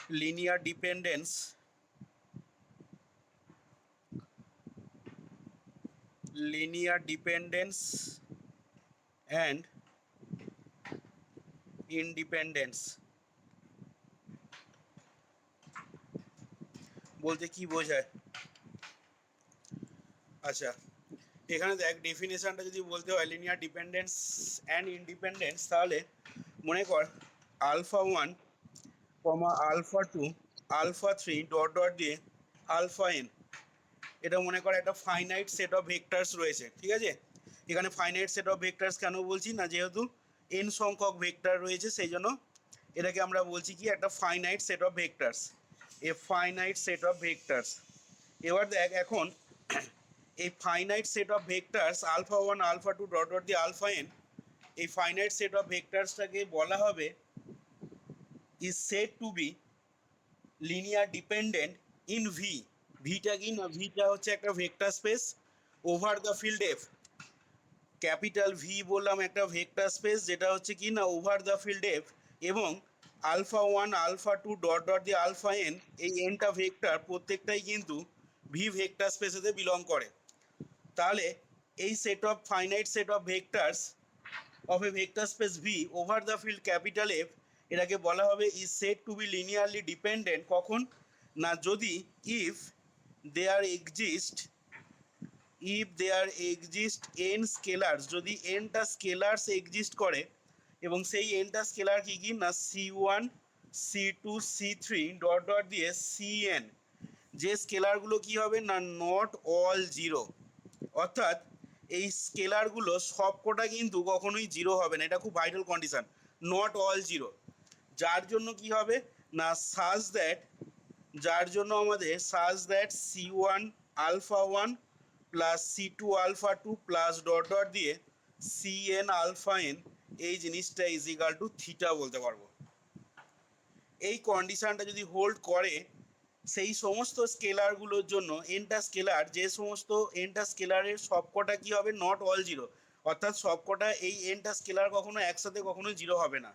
linear dependence and independence বলতে কি বোঝায়? আচ্ছা, এখানে দেখ ডেফিনেশনটা যদি বলতে হয় লিনিয়ার ডিপেন্ডেন্স অ্যান্ড ইন্ডিপেন্ডেন্স, তাহলে মনে কর alpha one comma alpha two alpha three dot dot দিয়ে আলফা এন, এটা মনে কর একটা ফাইনাইট সেট অফ ভেক্টরস রয়েছে, ঠিক আছে? এখানে ফাইনাইট সেট অফ ভেক্টরস কেন বলছি না, যেহেতু এন সংখ্যক ভেক্টর রয়েছে সেই জন্য এটাকে আমরা বলছি কি একটা finite set of vectors, a finite set of vectors. এবার দেখ এখন এই finite set of vectors alpha one alpha two dot dot the alpha N, এই ফাইনাইট সেট অফ ভেক্টরসটাকে বলা হবে is said to be linear dependent in V. ভিটা কি না, ভিটা হচ্ছে একটা vector space over the field F. Capital V বললাম একটা ভেক্টর স্পেস যেটা হচ্ছে কি না ওভার দ্য ফিল্ড এফ, এবং alpha one alpha two dot dot the alpha N, এই এনটা ভেক্টর প্রত্যেকটাই কিন্তু ভি ভেক্টর স্পেসেতে বিলং করে। তাহলে এই set of finite set of vectors of a vector space V over the field capital F, এটাকে বলা হবে is said to be linearly dependent. কখন না, যদি if there exist N scalars, যদি এনটা স্কেলার্স এক্সিস্ট করে, এবং সেই এনটা স্কেলার কি কি না C one C two C three dot dot দিয়ে সি এন, যে স্কেলারগুলো কি হবে না নট অল জিরো, অর্থাৎ এই স্কেলারগুলো সবকটা কিন্তু কখনোই জিরো হবে না, এটা খুব vital condition, not all zero. যার জন্য কি হবে না যার জন্য আমাদের such that C one alpha one plus C two alpha two plus dot dot দিয়ে সি এন আলফা এন, এই জিনিসটা ইজ ইকাল টু থিটা বলতে পারবো। এই কন্ডিশনটা যদি হোল্ড করে সেই সমস্ত স্কেলারগুলোর জন্য এনটা স্কেলার, যে সমস্ত এনটা স্কেলারের সবকটা কি হবে নট অল জিরো, অর্থাৎ সবকটা এই এনটা স্কেলার কখনো একসাথে কখনো জিরো হবে না।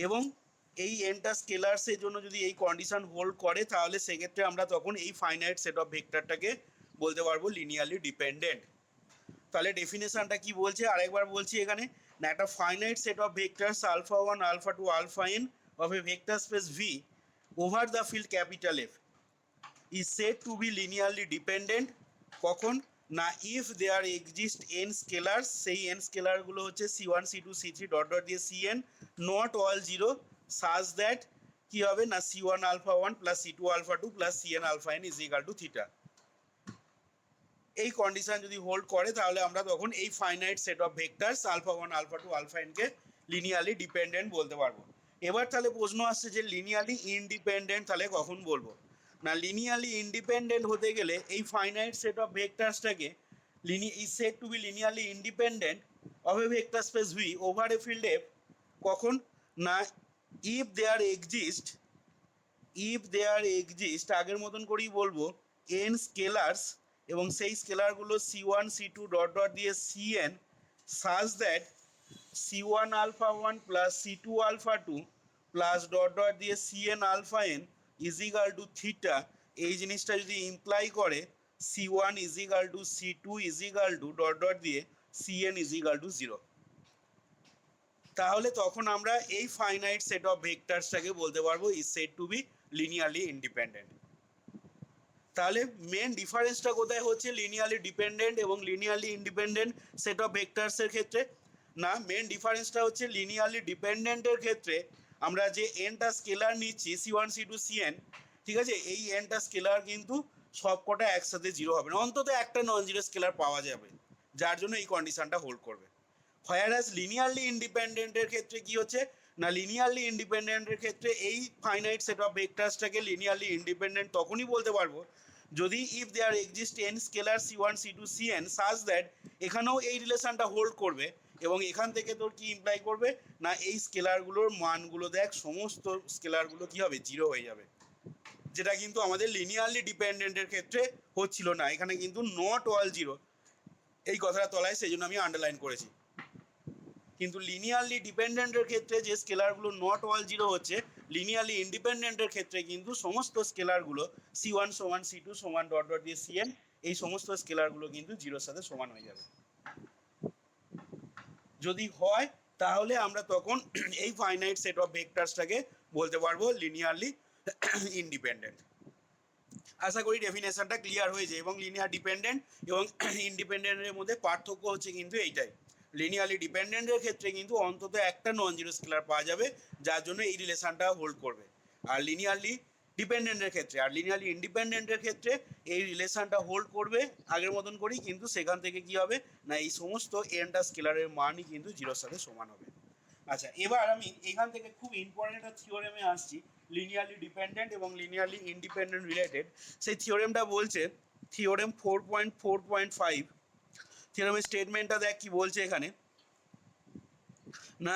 এবং এই এনটা স্কেলার্সের জন্য যদি এই কন্ডিশন হোল্ড করে তাহলে সেক্ষেত্রে আমরা তখন এই ফাইনাইট সেট অফ ভেক্টরটাকে বলতে পারবো লিনিয়ারলি ডিপেন্ডেন্ট। তাহলে ডেফিনেশনটা কি বলছে আরেকবার বলছি এখানে, না একটা finite set of vectors alpha one alpha two alpha n of a vector space V over the field capital F is said to be linearly dependent. কখন না, if there exist N scalars, সেই n স্কেলারগুলো হচ্ছে c one C two C three dot dot দিয়ে C n not all zero, such that কী হবে না C one alpha one plus C two alpha two plus C N alpha N is equal to theta. এই condition যদি hold করে তাহলে আমরা তখন এই finite set of vectors alpha one alpha two alpha এনকে লিনিয়ারলি ডিপেন্ডেন্ট বলতে পারবো। এবার তাহলে প্রশ্ন আসছে যে লিনিয়ারলি ইনডিপেন্ডেন্ট তাহলে কখন বলবো? না, লিনিয়ারলি ইন্ডিপেন্ডেন্ট হতে গেলে এই ফাইনাইট সেট অফ ভেক্টরসটাকে is said to be linearly independent of a vector space V over a field F. কখন না, ইফ দেয়ার এক্সিস্ট আগের মতন করেই বলবো এন স্কেলার্স, এবং সেই স্কেলারগুলো c one C two dot dot দিয়ে C n, such that C one alpha one plus C two alpha two plus dot dot দিয়ে C N alpha N is equal to theta. এই জিনিসটা যদি imply করে c one is equal to c two is equal to dot dot দিয়ে C n is equal to zero, তাহলে তখন আমরা এই ফাইনাইট সেট অফ ভেক্টরসটাকে বলতে পারবো is said to be linearly independent. তাহলে মেন ডিফারেন্সটা কোথায় হচ্ছে লিনিয়ারলি ডিপেন্ডেন্ট এবং লিনিয়ারলি ইন্ডিপেন্ডেন্ট সেট অফ ভেক্টরসের ক্ষেত্রে? না, মেন ডিফারেন্সটা হচ্ছে লিনিয়ারলি ডিপেন্ডেন্টের ক্ষেত্রে আমরা যে এনটা স্কেলার নিচ্ছি C one C two C N, ঠিক আছে, এই এনটা স্কেলার কিন্তু সবকটা একসাথে জিরো হবে না, অন্তত একটা নন জিরো স্কেলার পাওয়া যাবে, যার জন্য এই কন্ডিশনটা হোল্ড করবে। হোয়ারাস লিনিয়ারলি ইন্ডিপেন্ডেন্টের ক্ষেত্রে কি হচ্ছে না, লিনিয়ারলি ইন্ডিপেন্ডেন্টের ক্ষেত্রে এই ফাইনাইট সেট অফ ভেক্টরসটাকে লিনিয়ারলি ইন্ডিপেন্ডেন্ট তখনই বলতে পারবো যদি if there exist N scalar c one C two C n such that, এখানেও এই রিলেশনটা হোল্ড করবে, এবং এখান থেকে তোর কি ইমপ্লাই করবে না এই স্কেলারগুলোর মানগুলো দেখ সমস্ত স্কেলারগুলো কি হবে জিরো হয়ে যাবে, যেটা কিন্তু আমাদের লিনিয়ারলি ডিপেন্ডেন্টের ক্ষেত্রে হচ্ছিল না, এখানে কিন্তু নট অল জিরো এই কথাটা তলায় সেই জন্য আমি আন্ডারলাইন করেছি। কিন্তু লিনিয়ারলি ডিপেন্ডেন্টের ক্ষেত্রে যে স্কেলারগুলো নট অল জিরো হচ্ছে লিনিয়ারলি ইন্ডিপেন্ডেন্টের ক্ষেত্রে কিন্তু সমস্ত স্কেলারগুলো C1 সমান C2 সমান ডট ডট দিয়ে Cn, এই সমস্ত স্কেলারগুলো কিন্তু জিরোর সাথে সমান হয়ে যাবে। যদি হয় তাহলে আমরা তখন এই ফাইনাইট সেট অফ ভেক্টরসটাকে বলতে পারবো লিনিয়ারলি ইন্ডিপেন্ডেন্ট। আশা করি ডেফিনেশনটা ক্লিয়ার হয়েছে। এবং লিনিয়ার ডিপেন্ডেন্ট এবং ইন্ডিপেন্ডেন্টের মধ্যে পার্থক্য হচ্ছে কিন্তু এইটাই, লিনিয়ারলি ডিপেন্ডেন্টের ক্ষেত্রে কিন্তু অন্তত একটা নন জিরো স্কেলার পাওয়া যাবে, যার জন্য এই রিলেশনটা হোল্ড করবে। আর লিনিয়ারলি ডিপেন্ডেন্টের ক্ষেত্রে আর লিনিয়ারলি ইন্ডিপেন্ডেন্টের ক্ষেত্রে এই রিলেশনটা হোল্ড করবে আগের মতন করেই, কিন্তু সেখান থেকে কি হবে না এই সমস্ত এনটা স্কেলারের মানই কিন্তু জিরোর সাথে সমান হবে। আচ্ছা, এবার আমি এখান থেকে খুব ইম্পর্টেন্ট একটা থিওরেমে আসছি, লিনিয়ারলি ডিপেন্ডেন্ট এবং লিনিয়ারলি ইন্ডিপেন্ডেন্ট রিলেটেড। সেই থিওরেমটা বলছে, থিওরেম 4.4.5, থিওরেমের স্টেটমেন্টটা দেখ কি বলছে এখানে না।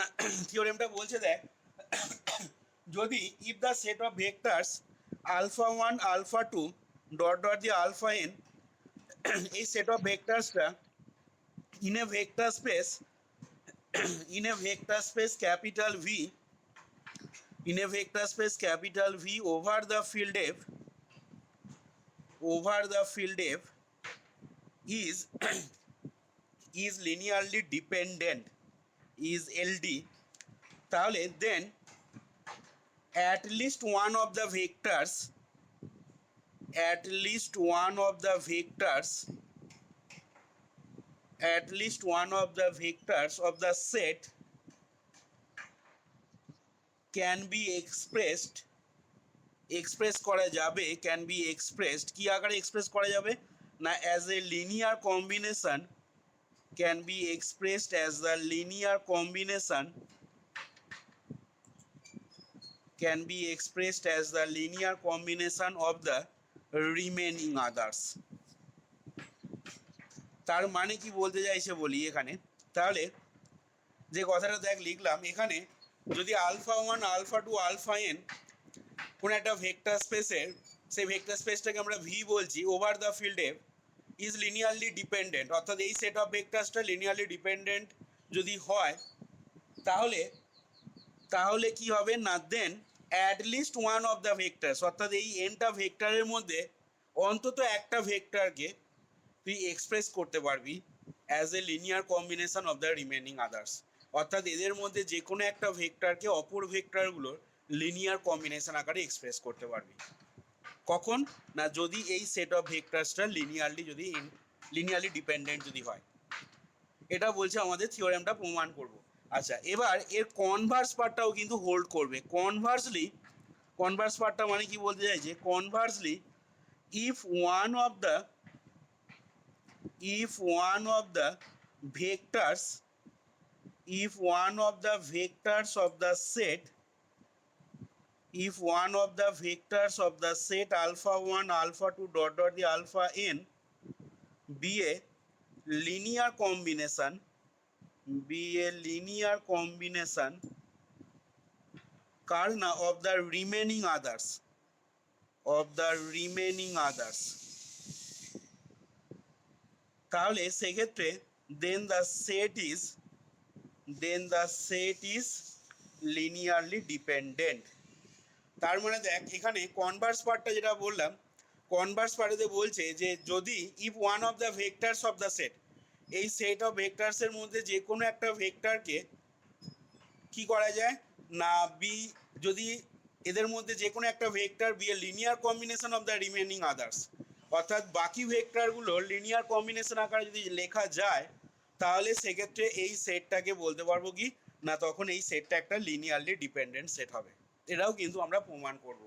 থিওরেমটা বলছে দেখ, যদি if the set of vectors alpha one alpha two dot dot দিয়ে আলফা এন, এই সেট অফ ভেক্টরসটা in a vector space, in a vector space capital V, in a vector space capital V over the field F, over the field F is is linearly dependent, is LD, তাহলে then at least one of the vectors, at least one of the vectors, at least one of the vectors of the set can be expressed, express করা যাবে, can be expressed, কি আকারে express করা যাবে না as a linear combination, can be expressed as the linear combination, can be expressed as the linear combination of the remaining others. তার মানে কি বলতে চাইছে বলি এখানে, তাহলে যে কথাটা দেখ লিখলাম এখানে, যদি alpha one alpha two alpha N কোনো একটা ভেক্টর স্পেসের, সেই ভেক্টর স্পেসটাকে আমরা ভি বলছি, over the field F is linearly dependent, অর্থাৎ এই সেট অফ ভেক্টরসটা লিনিয়ারলি ডিপেন্ডেন্ট যদি হয়, তাহলে তাহলে কি হবে না then at least one of the vectors, অর্থাৎ এই এনটা ভেক্টরের মধ্যে অন্তত একটা ভেক্টরকে তুই এক্সপ্রেস করতে পারবি as a linear combination of the remaining others, অর্থাৎ এদের মধ্যে যে কোনো একটা ভেক্টরকে অপর ভেক্টরগুলোর লিনিয়ার কম্বিনেশন আকারে এক্সপ্রেস করতে পারবি। কখন না যদি এই সেট অফ ভেক্টরসটা লিনিয়ারলি যদি লিনিয়ারলি ডিপেন্ডেন্ট যদি হয়, এটা বলছে আমাদের থিওরেমটা প্রমাণ করব। আচ্ছা, এবার এর কনভার্স পার্টটাও কিন্তু হোল্ড করবে। কনভার্সলি, কনভার্স পার্টটা মানে কি বলতে চাইছে, conversely if one of the, if one of the vectors, if one of the vectors of the set, if one of the vectors of the set alpha 1 alpha 2 dot dot the alpha n be a linear combination, be a linear combination karna of the remaining others, of the remaining others, তাহলে সেক্ষেত্রে then the set is, then the set is linearly dependent. তার মানে দেখ এখানে Converse পার্টটা যেটা বললাম, Converse পার্টেতে বলছে যে যদি if one of the vectors of the set, এই সেট অফ ভেক্টরসের মধ্যে যে কোনো একটা ভেক্টরকে কি করা যায় না বি, যদি এদের মধ্যে যে কোনো একটা vector be a linear combination of the remaining others, অর্থাৎ বাকি ভেক্টরগুলো লিনিয়ার কম্বিনেশন আকারে যদি লেখা যায়, তাহলে সেক্ষেত্রে এই সেটটাকে বলতে পারবো কি না তখন এই সেটটা একটা লিনিয়ারলি ডিপেন্ডেন্ট সেট হবে। এটাও কিন্তু আমরা প্রমাণ করব।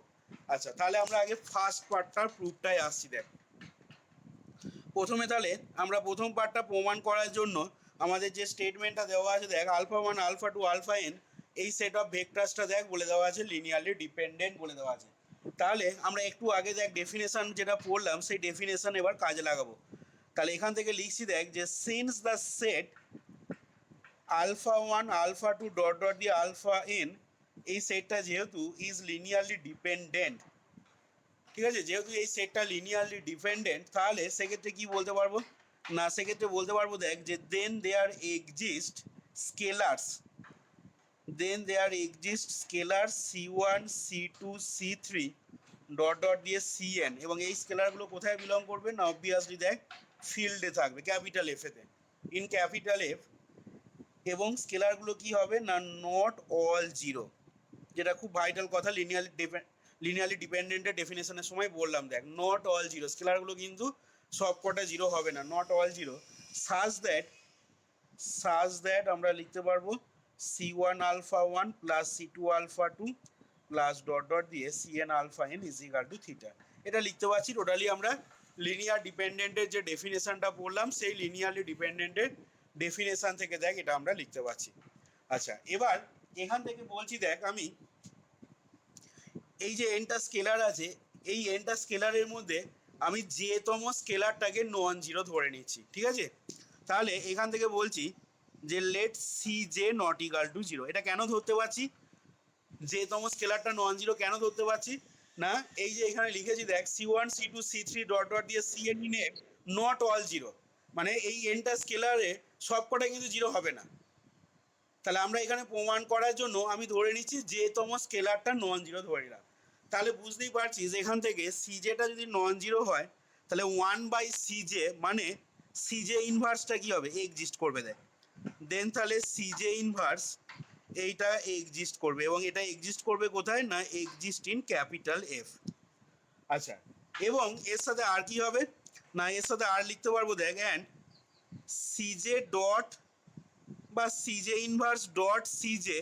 আচ্ছা, তাহলে আমরা আগে ফার্স্ট পার্টটার প্রুফটাই আসছি। দেখ প্রথমে তাহলে আমরা প্রথম পার্টটা প্রমাণ করার জন্য আমাদের যে স্টেটমেন্টটা দেওয়া আছে দেখ, alpha one alpha two alpha N এই সেট অফ ভেক্টরসটা দেখ বলে দেওয়া আছে লিনিয়ারলি ডিপেন্ডেন্ট বলে দেওয়া আছে। তাহলে আমরা একটু আগে দেখ ডেফিনেশন যেটা পড়লাম সেই ডেফিনেশন এবার কাজে লাগাবো। তাহলে এখান থেকে লিখছি দেখ যে since the set alpha one alpha two dot dot দিয়ে আলফা এন, এই সেটটা যেহেতু ইজ লিনিয়ারলি ডিপেন্ডেন্ট, ঠিক আছে, যেহেতু এই সেটটা লিনিয়ারলি ডিপেন্ডেন্ট, তাহলে সেক্ষেত্রে কি বলতে পারবো না সেক্ষেত্রে বলতে পারবো দেখ যে then there exist scalars, then there exist scalar C1 C2 C3 dot dot দিয়ে Cn, এবং এই স্কেলারগুলো কোথায় বিলং করবে না অবভিয়াসলি দেখ ফিল্ডে থাকবে ক্যাপিটাল এফ এতে, ইন ক্যাপিটাল এফ। এবং স্কেলারগুলো কি হবে না নট অল জিরো, যেটা খুব ভাইটাল কথা, লিনিয়ারলি ডিপেন্ডেন্টের ডেফিনেশনের সময় বললাম দেখ নট অল জিরো, স্কেলারগুলো কিন্তু সব কটা জিরো হবে না, not all zero. Such that আমরা লিখতে পারবো C1 alpha 1 plus C2 alpha 2 plus dot dot দিয়ে Cn alpha n is equal to theta. এটা লিখতে পারছি টোটালি আমরা লিনিয়ার ডিপেন্ডেন্টের যে ডেফিনেশনটা পড়লাম সেই লিনিয়ারলি ডিপেন্ডেন্টের ডেফিনেশন থেকে দেখ এটা আমরা লিখতে পারছি। আচ্ছা, এবার এখান থেকে বলছি দেখ আমি এই যে এনটা স্কেলার আছে, এই এনটা স্কেলারের মধ্যে আমি যেতম স্কেলারটাকে নন জিরো ধরে নিচ্ছি, ঠিক আছে? তাহলে এখান থেকে বলছি যে let see J not equal to zero. এটা কেন ধরতে পারছি যেতম স্কেলারটা নন জিরো কেন ধরতে পারছি না, এই যে এখানে লিখেছি দেখ C1 C2 C3 dot dot দিয়ে Cn in F not all zero, মানে এই এনটা স্কেলারে সবকটা কিন্তু জিরো হবে না। তাহলে আমরা এখানে প্রমাণ করার জন্য আমি ধরে নিচ্ছি যেতম স্কেলারটা নন জিরো ধরে নিলাম। তাহলে বুঝতেই পারছিস এখান থেকে সিজেটা যদি নন জিরো হয় তাহলে 1/Cj মানে সিজে ইনভার্সটা কি হবে এক্সিস্ট করবে দেখ। দেন তাহলে সিজে ইনভার্স এইটা এক্সিস্ট করবে, এবং এটা এক্সিস্ট করবে কোথায় না এক্সিস্ট ইন ক্যাপিটাল এফ। আচ্ছা, এবং এর সাথে আর কি হবে না, এর সাথে আর লিখতে পারবো দেখ অ্যান্ড সিজে ডট বা সিজে ইনভার্স ডট সিজে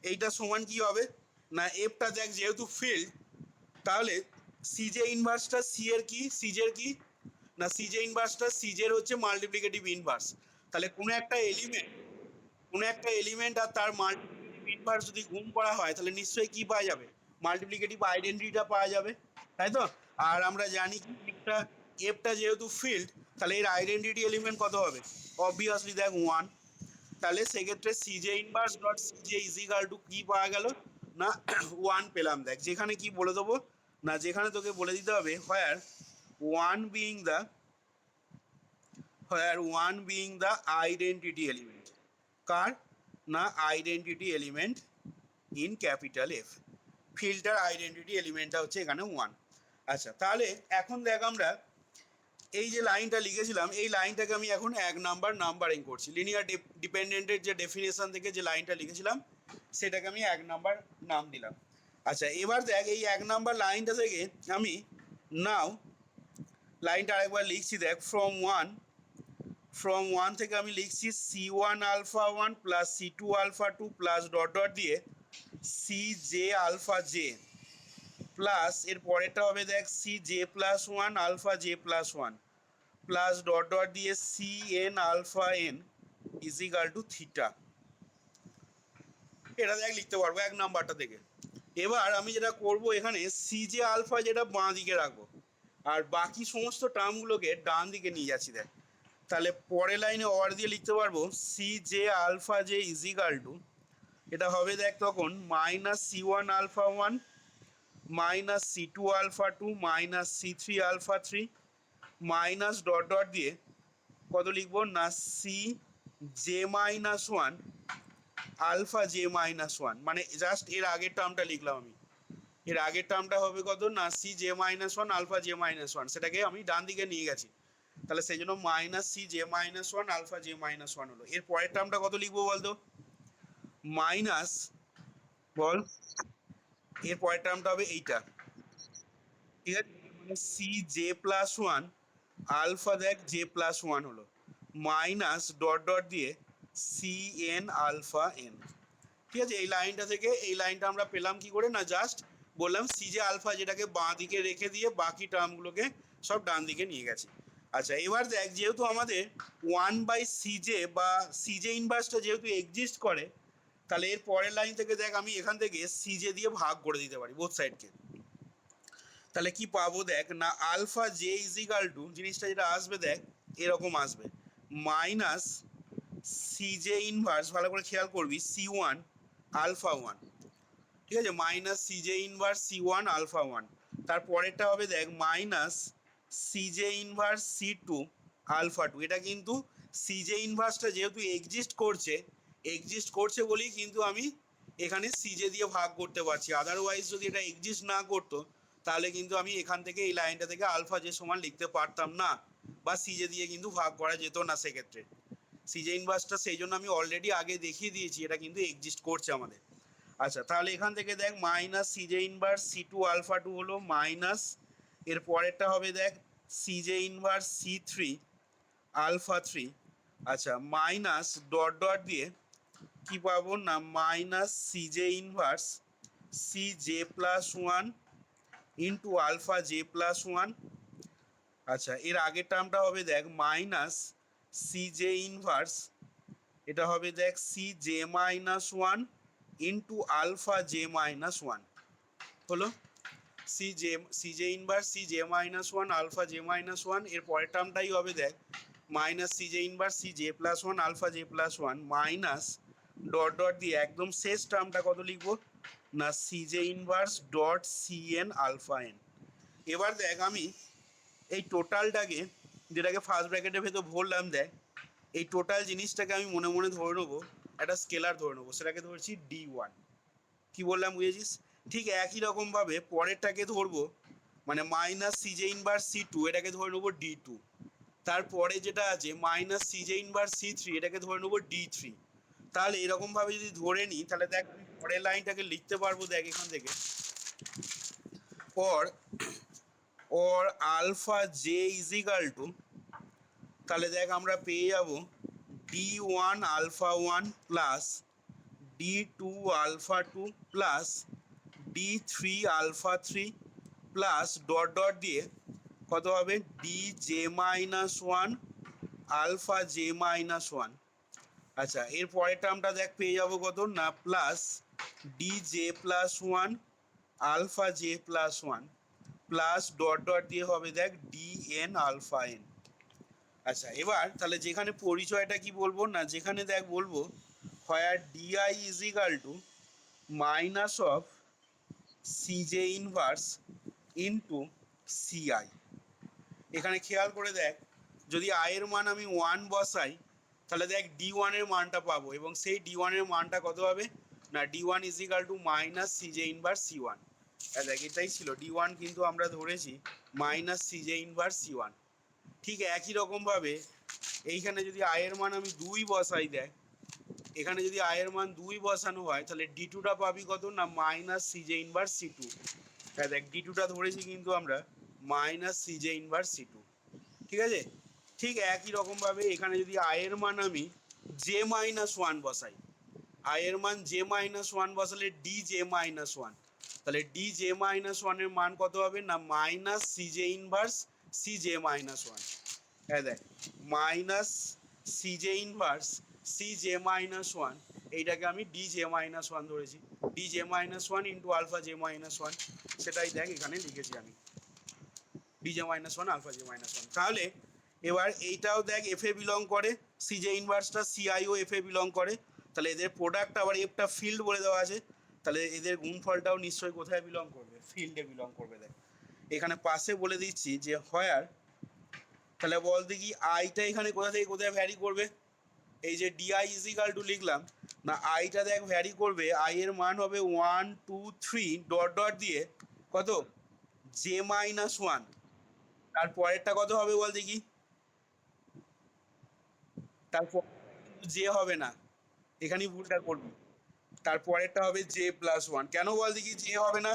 এইটা সমান কি হবে না এফটা দেখ যেহেতু ফিল্ড, তাহলে সিজে ইনভার্সটা সি এর কি সিজের কি না সিজে ইনভার্সটা সিজের হচ্ছে মাল্টিপ্লিকেটিভ ইনভার্স। তাহলে কোনো একটা এলিমেন্ট আর তার মাল্টিপ্লিকেটিভ ইনভার্স যদি গুণ করা হয় তাহলে নিশ্চয়ই কি পাওয়া যাবে মাল্টিপ্লিকেটিভ আইডেন্টিটিটা পাওয়া যাবে, তাই তো? আর আমরা জানি কি এফটা যেহেতু ফিল্ড তাহলে এর আইডেন্টিটি এলিমেন্ট কত হবে অবভিয়াসলি দেখ 1। তাহলে সেক্ষেত্রে সিজে ইনভার্স ডট সিজে ইজ ইকাল টু কি পাওয়া গেল না 1 পেলাম দেখ। যেখানে কি বলে দেবো না, যেখানে তোকে বলে দিতে হবে one being the one being the identity element, কার না identity element in capital F, ফিল্টার আইডেন্টিটি এলিমেন্টটা হচ্ছে এখানে 1। আচ্ছা, তাহলে এখন দেখ আমরা এই যে লাইনটা লিখেছিলাম এই লাইনটাকে আমি এখন 1 নাম্বার নাম্বারিং করছি, লিনিয়ার ডিপেন্ডেন্টের যে ডেফিনেশন থেকে যে লাইনটা লিখেছিলাম সেটাকে আমি 1 নাম্বার নাম দিলাম। আচ্ছা, এবার দেখ এই 1 নাম্বার লাইনটা থেকে আমি নাও লাইনটা আরেকবার লিখছি দেখ ফ্রম ওয়ান থেকে আমি লিখছি C1 alpha 1 plus C2 alpha 2 plus dot dot দিয়ে CJ আলফা জে প্লাস এর পরেরটা হবে দেখ CJ plus 1 alpha J plus 1 plus dot dot দিয়ে CN alpha n is equal to theta. এটা দেখ লিখতে পারবো 1 নাম্বারটা থেকে। এবার আমি যেটা করব এখানে CJ আলফা যেটা বাঁ দিকে রাখবো আর বাকি সমস্ত টার্মগুলোকে ডান দিকে নিয়ে যাচ্ছি দেখ। তাহলে পরের লাইনে অর দিয়ে লিখতে পারবো CJ alpha J is equal to এটা হবে দেখ তখন minus C1 alpha 1 minus C2 alpha 2 minus C3 alpha 3 minus dot dot দিয়ে কত লিখবো না CJ minus 1 alpha J minus 1, মানে জাস্ট এর আগের টার্মটা লিখলাম আমি, এর আগের টার্মটা হবে কত না CJ minus 1 alpha J minus 1, সেটাকে আমি ডান দিকে নিয়ে গেছি। তাহলে সেই জন্য minus CJ minus 1 alpha J minus 1 হলো। এর পরের টার্মটা কত লিখবো বলতো মাইনাস বল, এর পরের টার্মটা হবে এইটা, ঠিক আছে? মানে CJ প্লাস 1 আলফা দেখ জে প্লাস 1 হলো মাইনাস ডট ডট দিয়ে CN আলফা n, ঠিক আছে? এই লাইনটা থেকে এই লাইনটা আমরা পেলাম কি করে না জাস্ট বললাম সিজে আলফা যেটাকে বাঁ দিকে রেখে দিয়ে বাকি টার্মগুলোকে সব ডান দিকে নিয়ে গেছি। আচ্ছা, এবার দেখ যেহেতু আমাদের 1/Cj বা সিজে ইনভার্সটা যেহেতু এক্সিস্ট করে তাহলে এর পরের লাইন থেকে দেখ আমি এখান থেকে সিজে দিয়ে ভাগ করে দিতে পারি বোথ সাইডকে। তাহলে কি পাবো দেখ না alpha J is equal to জিনিসটা যেটা আসবে দেখ এরকম আসবে মাইনাস সিজে ইনভার্স, ভালো করে খেয়াল করবি C1 আলফা 1, ঠিক আছে? Minus CJ inverse C1 alpha 1, তারপরেরটা হবে দেখ minus CJ inverse C2 alpha 2। এটা কিন্তু CJ ইনভার্সটা যেহেতু এক্সিস্ট করছে বলেই কিন্তু আমি এখানে সিজে দিয়ে ভাগ করতে পারছি। আদারওয়াইজ যদি এটা এক্সিস্ট না করতো তাহলে কিন্তু আমি এখান থেকে এই লাইনটা থেকে আলফা জে সমান লিখতে পারতাম না, বা সিজে দিয়ে কিন্তু ভাগ করা যেত না সেক্ষেত্রে। সিজে ইনভার্সটা সেই জন্য আমি অলরেডি আগে দেখিয়ে দিয়েছি, এটা কিন্তু এক্সিস্ট করছে আমাদের। আচ্ছা, তাহলে এখান থেকে দেখ minus CJ inverse C two alpha two হলো মাইনাস, এর পরেরটা হবে দেখ CJ inverse C three alpha three, আচ্ছা মাইনাস ডট ডট দিয়ে কি পাবো না minus CJ inverse C J plus one into alpha J plus one. আচ্ছা, এর আগের টার্মটা হবে দেখ মাইনাস সি জে ইনভার্স, এটা হবে দেখ C J minus one into alpha J minus one. হলো C J inverse C J minus one alpha J minus one. এর পরের টার্মটাই হবে দেখ minus C J inverse C J plus one alpha J plus one minus dot dot দিয়ে একদম শেষ টার্মটা কত লিখবো না C J inverse dot C N alpha N. এবার দেখ আমি এই টোটালটাকে, যেটাকে ফার্স্ট ব্র্যাকেটের ভেতর ভরলাম, দেখ এই টোটাল জিনিসটাকে আমি মনে মনে ধরে নেবো একটা স্কেলার ধরে নেবো, সেটাকে ধরছি ডি ওয়ান। কি বললাম বুঝেছিস? ঠিক একই রকমভাবে পরেরটাকে ধরবো, মানে minus CJ inverse C two, এটাকে ধরে নেবো ডি টু। তারপরে যেটা আছে minus CJ inverse C three, এটাকে ধরে নেবো ডি থ্রি। তাহলে এরকমভাবে যদি ধরে নিই তাহলে দেখ পরের লাইনটাকে লিখতে পারবো দেখ এখান থেকে or or alpha J is equal to, তাহলে দেখ আমরা পেয়ে যাব D one alpha one plus D two alpha two plus D three alpha three plus dot dot দিয়ে কত হবে D J minus one alpha J minus one. আচ্ছা, এর পরের টার্মটা দেখ পেয়ে যাবো কত না plus D J plus one alpha J plus one plus dot dot দিয়ে হবে দেখ ডি এন আলফা এন। আচ্ছা, এবার তাহলে যেখানে পরিচয়টা কি বলবো না, যেখানে দেখ বলবো where DI is equal to minus of CJ inverse into CI. এখানে খেয়াল করে দেখ যদি আয়ের মান আমি ওয়ান বসাই তাহলে দেখ ডি ওয়ানের মানটা পাবো, এবং সেই ডি ওয়ানের মানটা কত হবে না D one is equal to minus CJ inverse C one. দেখ এটাই ছিল ডি ওয়ান, কিন্তু আমরা ধরেছি minus CJ inverse C one. ঠিক একই রকমভাবে এইখানে যদি আয়ের মান আমি দুই বসাই দেখ, এখানে যদি আয়ের মান দুই বসানো হয় তাহলে ডি টুটা পাবি কত না minus CJ inverse C two. হ্যাঁ দেখ ডি টুটা ধরেছি কিন্তু আমরা minus CJ inverse C two. ঠিক আছে, ঠিক একই রকমভাবে এখানে যদি আয়ের মান আমি জে মাইনাস ওয়ান বসাই, আয়ের মান জে মাইনাস ওয়ান বসালে ডি জে মাইনাস ওয়ান, তাহলে ডি জে মাইনাস ওয়ানের মান কত হবে না minus CJ inverse C J minus one. হ্যাঁ দেখ minus CJ inverse C J minus one, এইটাকে আমি ডি জে মাইনাস ওয়ান ধরেছি, D J minus one into alpha J minus one, সেটাই দেখ এখানে লিখেছি আমি D J minus one alpha J minus one. তাহলে এবার এইটাও দেখ এফ এ বিলং করে, সিজে ইনভার্সটা সিআইও এফ এ বিলং করে, তাহলে এদের প্রোডাক্ট আবার এফটা ফিল্ড বলে দেওয়া আছে, তাহলে এদের গুণফলটাও নিশ্চয়ই কোথায় বিলং করবে ফিল্ডে বিলং করবে। দেখ এখানে পাশে বলে দিচ্ছি যে হোয়ার, তাহলে বল দেখি আইটা এখানে কোথা থেকে কোথায় ভ্যারি করবে, এই যে ডিআই ইজ ইকাল টু লিখলাম না আইটা দেখ ভ্যারি করবে, আই এর মান হবে one two three dot dot দিয়ে কত জে মাইনাস ওয়ান, তারপরেরটা কত হবে বল দেখি, তারপর জে হবে না, এখানেই ভুলটা করবি, তারপরেরটা হবে জে প্লাস ওয়ান। কেন বল দেখি জে হবে না,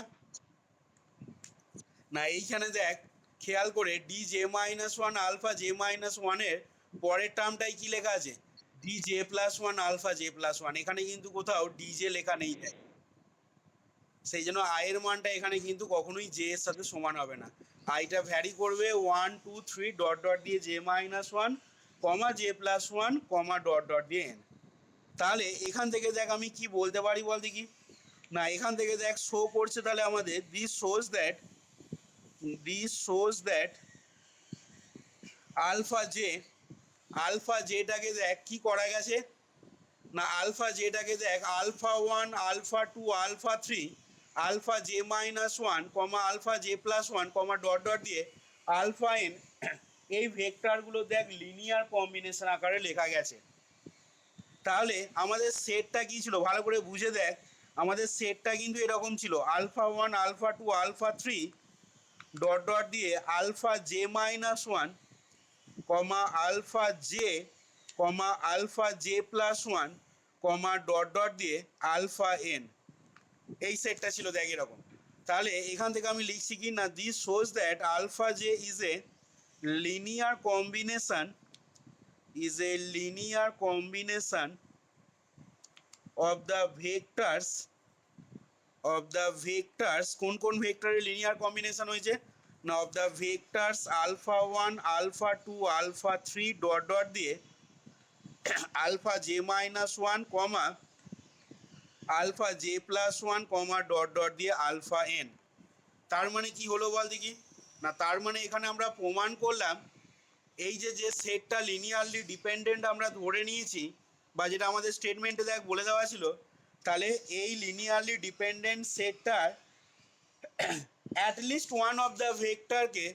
না এইখানে দেখ খেয়াল করে D J minus one alpha J minus ওয়ানের পরের টার্মটাই কি লেখা আছে D J plus one alpha J plus one, এখানে কিন্তু কোথাও ডি জে লেখা নেই দেখ, সেই জন্য আয়ের মানটা এখানে কিন্তু কখনোই জে এর সাথে সমান হবে না, আইটা ভ্যারি করবে one two three dot dot দিয়ে J minus one comma J plus one comma dot dot দিয়ে এন। তাহলে এখান থেকে দেখ আমি কি বলতে পারি বল দেখি, না এখান থেকে দেখ শো করছে তাহলে আমাদের দিস শোজ দ্যাট আলফা জেটাকে দেখ কি করা গেছে না আলফা জেটাকে দেখ alpha one alpha two alpha three alpha J minus one comma alpha J plus one comma dot dot দিয়ে আলফা এন, এই ভেক্টরগুলো দেখ লিনিয়ার কম্বিনেশন আকারে লেখা গেছে। তাহলে আমাদের সেটটা কি ছিল ভালো করে বুঝে দেখ, আমাদের সেটটা কিন্তু এরকম ছিল alpha one alpha two alpha three dot dot দিয়ে alpha J minus one comma alpha J comma alpha J plus one comma dot dot দিয়ে আলফা এন, এই সেটটা ছিল দেখ এরকম। তাহলে এখান থেকে আমি লিখছি কি না, this shows that alpha J is a linear combination of the vectors কোন কোন ভেক্টরের লিনিয়ার কম্বিনেশন হয়েছে না, of the vectors alpha one alpha two alpha three dot dot দিয়ে alpha J minus one comma alpha J plus one comma dot dot দিয়ে alpha N. তার মানে কি হলো বল দেখি না, তার মানে এখানে আমরা প্রমাণ করলাম এই যে যে সেটটা লিনিয়ারলি ডিপেন্ডেন্ট আমরা ধরে নিয়েছি, বা যেটা আমাদের স্টেটমেন্টে দেখ বলে দেওয়া ছিল, তাহলে এই লিনিয়ারলি ডিপেন্ডেন্ট সেটটার অ্যাটলিস্ট ওয়ান অফ দ্য ভেক্টরকে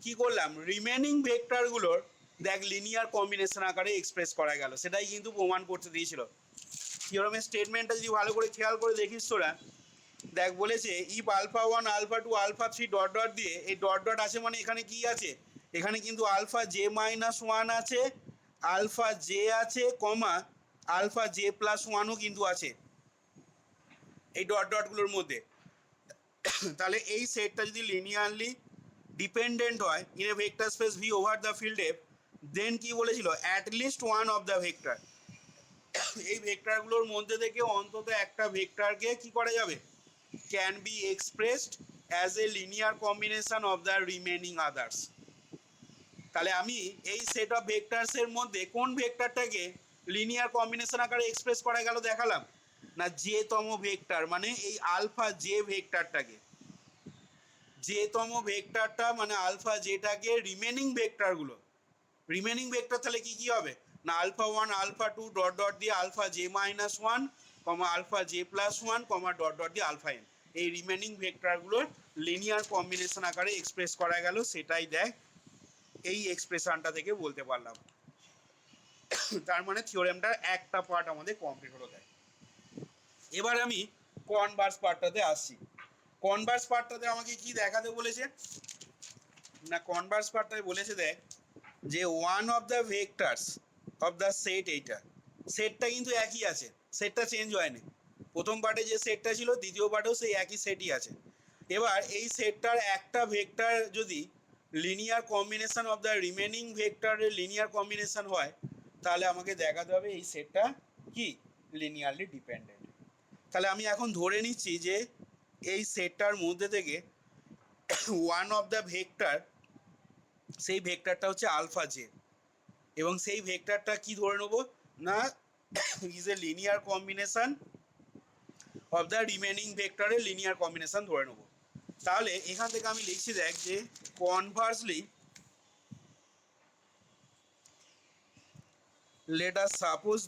কি করলাম, রিমেনিং ভেক্টরগুলোর দেখ লিনিয়ার কম্বিনেশন আকারে এক্সপ্রেস করা গেল, সেটাই কিন্তু প্রমাণ করতে দিয়েছিল। থিওরামের স্টেটমেন্টটা যদি ভালো করে খেয়াল করে দেখিস তোরা, দেখ বলেছে if alpha one alpha two alpha three dot dot দিয়ে, এই ডট ডট আছে মানে এখানে কি আছে, এখানে কিন্তু আলফা জে মাইনাস ওয়ান আছে, আলফা জে আছে কমা আলফা জে প্লাস ওয়ানও কিন্তু আছে এই ডট ডটগুলোর মধ্যে। তাহলে এই সেটটা যদি লিনিয়ারলি ডিপেন্ডেন্ট হয় in a vector space V over the field F, then কি বলেছিল at least one of the vector, এই ভেক্টরগুলোর মধ্যে থেকে অন্তত একটা ভেক্টরকে কি করা যাবে, can be expressed as a linear combination of the remaining others. তাহলে আমি এই সেট অফ ভেক্টরসের মধ্যে কোন ভেক্টরটাকে লিনিয়ার কম্বিনেশন আকারে এক্সপ্রেস করা গেল দেখালাম না, জে তম ভেক্টর মানে এই আলফা জে ভেক্টরটাকে, জে তম ভেক্টরটা মানে আলফা জেটাকে রিমেনিং ভেক্টরগুলো, রিমেনিং ভেক্টর তাহলে কি কি হবে না, alpha one alpha two dot dot দিয়ে alpha J minus one comma alpha J plus one comma dot dot দিয়ে আলফা এন, এই রিমেনিং ভেক্টরগুলোর লিনিয়ার কম্বিনেশন আকারে এক্সপ্রেস করা গেল, সেটাই দেখ এই এক্সপ্রেশনটা থেকে বলতে পারলাম। তার মানে থিওরেমটার একটা পার্ট আমাদের কমপ্লিট হলো। দেখ এবার আমি কনভার্স পার্টটাতে আসছি। কনভার্স পার্টটাতে আমাকে কি দেখাতে বলেছে না, কনভার্স পার্টটাতে বলেছে দেখ যে one of the vectors of the set, এইটা সেটটা কিন্তু একই আছে, সেটটা চেঞ্জ হয়নি, প্রথম পার্টে যে সেটটা ছিল দ্বিতীয় পার্টেও সেই একই সেটই আছে। এবার এই সেটটার একটা ভেক্টর যদি linear combination of the remaining ভেক্টরের লিনিয়ার কম্বিনেশন হয়, তাহলে আমাকে দেখাতে হবে এই সেটটা কি লিনিয়ারলি ডিপেন্ডেন্ট। তাহলে আমি এখন ধরে নিচ্ছি যে এই সেটটার মধ্যে থেকে ওয়ান অফ দ্য ভেক্টর, সেই ভেক্টরটা হচ্ছে আলফা জে, এবং সেই ভেক্টরটা কি ধরে নেবো না is a linear combination of the remaining ভেক্টরের লিনিয়ার কম্বিনেশন ধরে নেবো। তাহলে এখান থেকে আমি লিখছি দেখ যে conversely let us suppose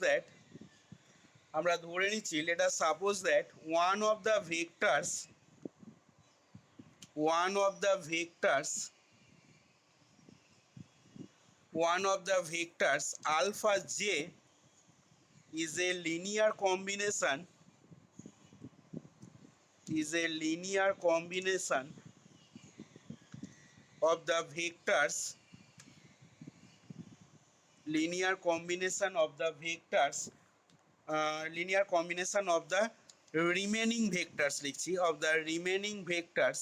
that আমরা ধরে নিচ্ছি let us suppose that one of the vectors alpha j is a linear combination of the vectors linear combination of the remaining vectors লিখছি of the remaining vectors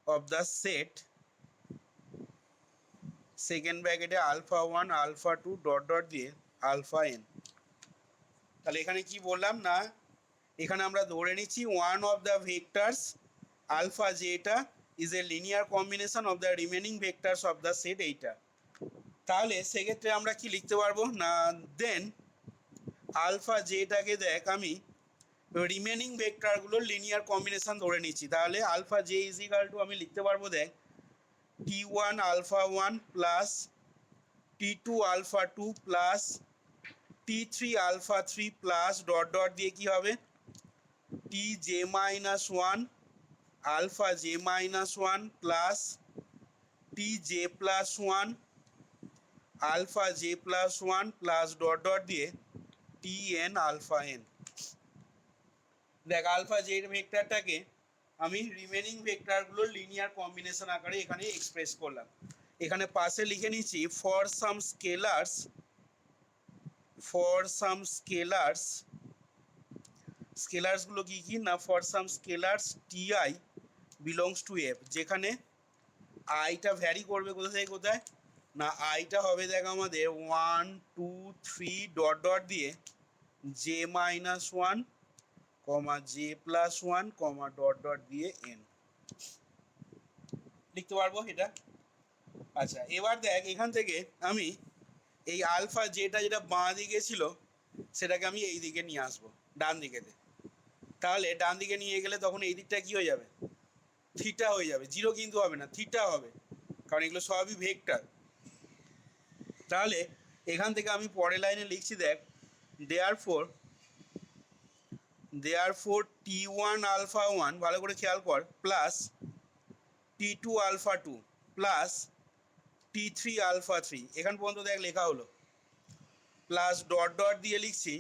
of the set second ব্র্যাকেটে alpha one alpha two dot dot দিয়ে alpha N. তাহলে এখানে কি বললাম না, এখানে আমরা ধরে নিচ্ছি one of the vectors alpha জেটা is a linear combination of the remaining vectors of the set এইটা। তাহলে সেক্ষেত্রে আমরা কি লিখতে পারবো না, দেন আলফা জেটাকে দেখ আমি রিমেনিং ভেক্টরগুলোর লিনিয়ার কম্বিনেশন ধরে নিচ্ছি, তাহলে alpha J is equal to আমি লিখতে পারবো দেখ T one alpha one plus T two alpha two plus T three alpha three plus dot dot দিয়ে কি হবে T J minus one alpha J minus one plus T J plus one alpha J plus one plus dot dot দিয়ে T N alpha N. দেখ alpha J ভেক্টরটাকে আমি remaining ভেক্টরগুলোর linear combination আকারে এখানে এক্সপ্রেস করলাম। এখানে পাশে লিখে নিচ্ছি ফর সাম স্কেলার্সগুলো কি কি না, for some scalars T I belongs to F, যেখানে আইটা ভ্যারি করবে কোথা থেকে কোথায় না, আইটা হবে দেখ আমাদের 1 2 3 ডট ডট দিয়ে J minus one comma J plus one comma dot dot দিয়ে এন লিখতে পারবো এটা। আচ্ছা এবার দেখ এখান থেকে আমি এই আলফা যেটা বাঁ দিকে ছিল সেটাকে আমি এই দিকে নিয়ে আসবো ডান দিকেতে। তাহলে ডান দিকে নিয়ে গেলে তখন এই দিকটা কি হয়ে যাবে, থিটা হয়ে যাবে, জিরো কিন্তু হবে না, থিটা হবে, কারণ এগুলো সবই ভেক্টর। তাহলে এখান থেকে আমি পরের লাইনে লিখছি দেখ, therefore T one alpha one, ভালো করে খেয়াল কর, plus T two alpha two plus T three alpha three, এখান পর্যন্ত দেখ লেখা হলো, প্লাস ডট ডট দিয়ে লিখছি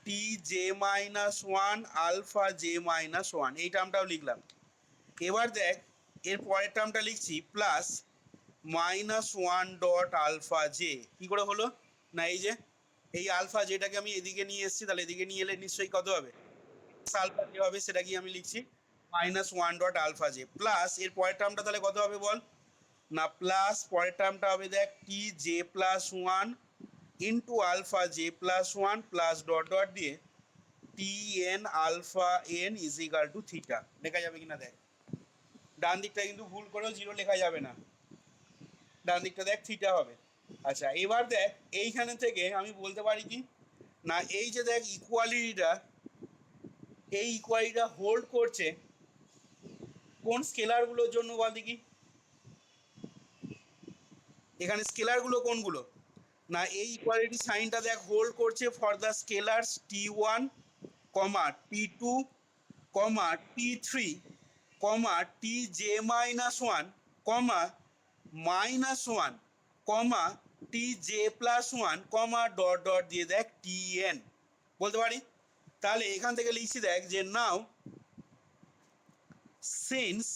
T J minus one alpha J minus one, এই টার্মটাও লিখলাম। এবার দেখ এর পরের টার্মটা লিখছি plus minus one dot alpha J, কী করে হলো না, এই যে এই আলফা যেটাকে আমি এদিকে নিয়ে এসেছি, তাহলে এদিকে নিয়ে এলে নিশ্চয়ই কত হবে, আলফা যে হবে সেটা কি আমি লিখছি minus one dot alpha J, plus এর পরের টার্মটা তাহলে কত হবে বল না, প্লাস পরের টার্মটা হবে দেখ T J plus one into alpha J plus one plus dot dot দিয়ে T N alpha N is equal to theta. লেখা যাবে কিনা দেখ, ডান দিকটা কিন্তু ভুল করেও জিরো লেখা যাবে না, ডান দিকটা দেখ থিটা হবে। আচ্ছা এবার দেখ এইখানে থেকে আমি বলতে পারি কি না, এই যে দেখ ইকুয়ালিটিটা, এই ইকুয়ালিটিটা হোল্ড করছে কোন স্কেলারগুলোর জন্য বল দেখি, এখানে স্কেলারগুলো কোনগুলো না, এই ইকুয়ালিটি সাইনটা দেখ হোল্ড করছে for the scalars T one comma T two comma T three comma T J minus one comma minus one comma T J plus one comma dot dot দিয়ে দেখ টি এন বলতে পারি। তাহলে এখান থেকে লিখছি দেখ যে now since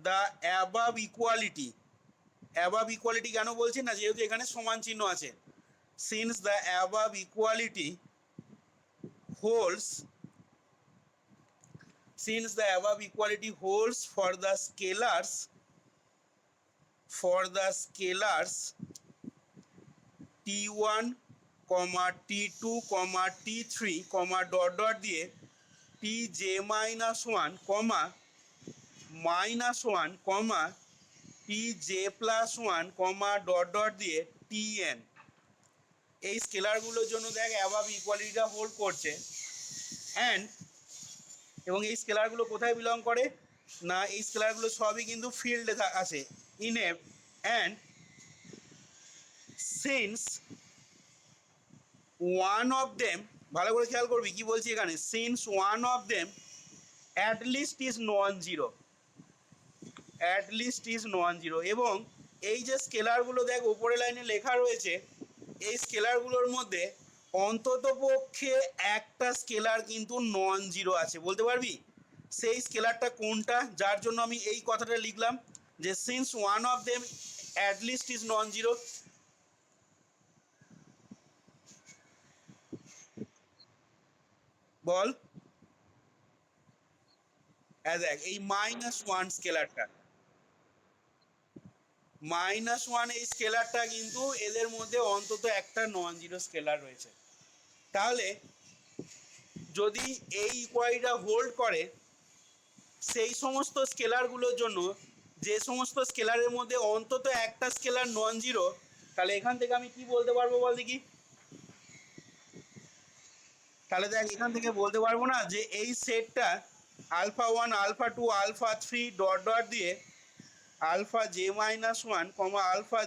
the above equality, above equality কেন বলছি না, যেহেতু এখানে সমান চিহ্ন আছে, since the above equality holds, since the above equality holds for the scalars t1 t2 t3 dot dot দিয়ে tj minus 1 minus 1 tj plus 1 dot dot দিয়ে tn, এই স্কেলারগুলোর জন্য দেখ অ্যাবাভ ইকুয়ালিটিটা হোল্ড করছে। অ্যান্ড এবং এই স্কেলারগুলো কোথায় বিলং করে না, এই স্কেলারগুলো সবই কিন্তু ফিল্ডে আছে in F, and since one of them, ভালো করে খেয়াল করবি কি বলছি এখানে, since one of them at least is non zero, এবং এই যে স্কেলারগুলো দেখ ওপরে লাইনে লেখা রয়েছে, এই স্কেলারগুলোর মধ্যে অন্তত পক্ষে একটা স্কেলার কিন্তু নন জিরো আছে, বলতে পারবি সেই স্কেলারটা কোনটা, যার জন্য আমি এই কথাটা লিখলাম যে since one of them at least is non zero. বল, দেখ এই মাইনাস ওয়ান স্কেলারটা, মাইনাস ওয়ান এই স্কেলারটা কিন্তু এদের মধ্যে অন্তত একটা নন জিরো স্কেলার রয়েছে। তাহলে যদি এই ইকুয়ালিটিটা হোল্ড করে সেই সমস্ত স্কেলারগুলোর জন্য, যে সমস্ত স্কেলারের মধ্যে অন্তত একটা স্কেলার নন জিরো, তাহলে এখান থেকে আমি কি বলতে পারবো বল দেখি, তাহলে দেখ এখান থেকে বলতে পারবো না যে এই সেটটা alpha one alpha two alpha three dot dot দিয়ে alpha J minus one alpha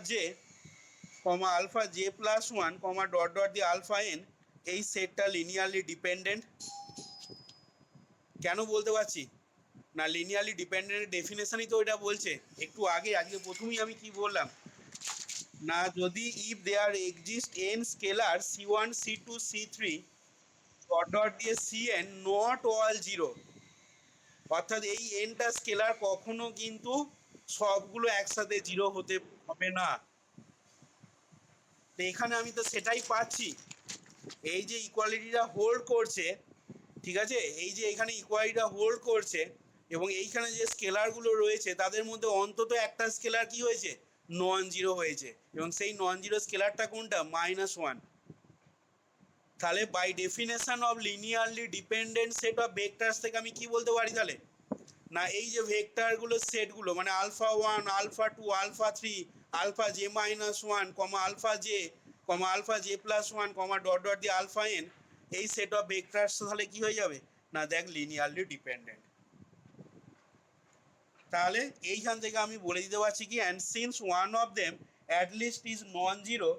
J plus one dot dot দিয়ে আলফা এন, এই সেটটা লিনিয়ারলি ডিপেন্ডেন্ট। কেন বলতে পারছি না লিনিয়ারলি ডিপেন্ডেন্টের ডেফিনেশনই তো এটা বলছে একটু আগে, আজকে প্রথমেই আমি কি বললাম না, যদি if there exist N scalar c1 c2 c3 dot dot দিয়ে cn নট অল জিরো, অর্থাৎ এই এনটা স্কেলার কখনো কিন্তু সবগুলো একসাথে জিরো হতে হবে না। তো এখানে আমি তো সেটাই পাচ্ছি, এই যে ইকুয়ালিটিটা হোল্ড করছে, ঠিক আছে, এই যে এখানে ইকুয়ালিটিটা হোল্ড করছে এবং এইখানে যে স্কেলারগুলো রয়েছে তাদের মধ্যে অন্তত একটা স্কেলার কি হয়েছে, নন জিরো হয়েছে, এবং সেই নন জিরো স্কেলারটা কোনটা, -1। তাহলে by definition of linearly dependent set of vectors থেকে আমি কি বলতে পারি তাহলে, না এই যে ভেক্টরগুলোর সেটগুলো মানে α1 α2 α3 α j-1 α j α j+1 dot dot দিয়ে αn, এই সেট অফ ভেক্টরস তাহলে কি হয়ে যাবে না, দেখ লিনিয়ারলি ডিপেন্ডেন্ট। তাহলে এইখান থেকে আমি বলে দিতে পারছি কি, and since one of them at least is non zero,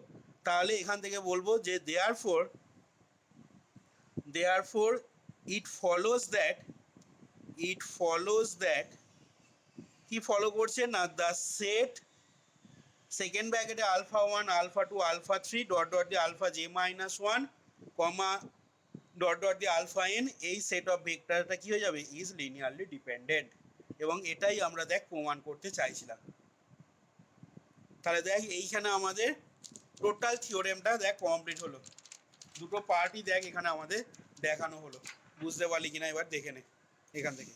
তাহলে এখান থেকে বলবো যে দেয়ারফোর ইট ফলোজ দ্যাট কি ফলো করছে না, দ্য সেট সেকেন্ড ব্র্যাকেটে α1 α2 α3 ডট ডট দিয়ে αj-1 কমা ডট ডট দিয়ে αn, এই সেট অফ ভেক্টরটা কি হয়ে যাবে, ইজ লিনিয়ারলি ডিপেন্ডেন্ট, এবং এটাই আমরা দেখ প্রমাণ করতে চাইছিলাম। তাহলে দেখ এইখানে আমাদের টোটাল থিওরেমটা দেখ কমপ্লিট হলো, দুটো পার্টই দেখ এখানে আমাদের দেখানো হলো, বুঝতে পারলি কিনা এবার দেখে নে এখান থেকে।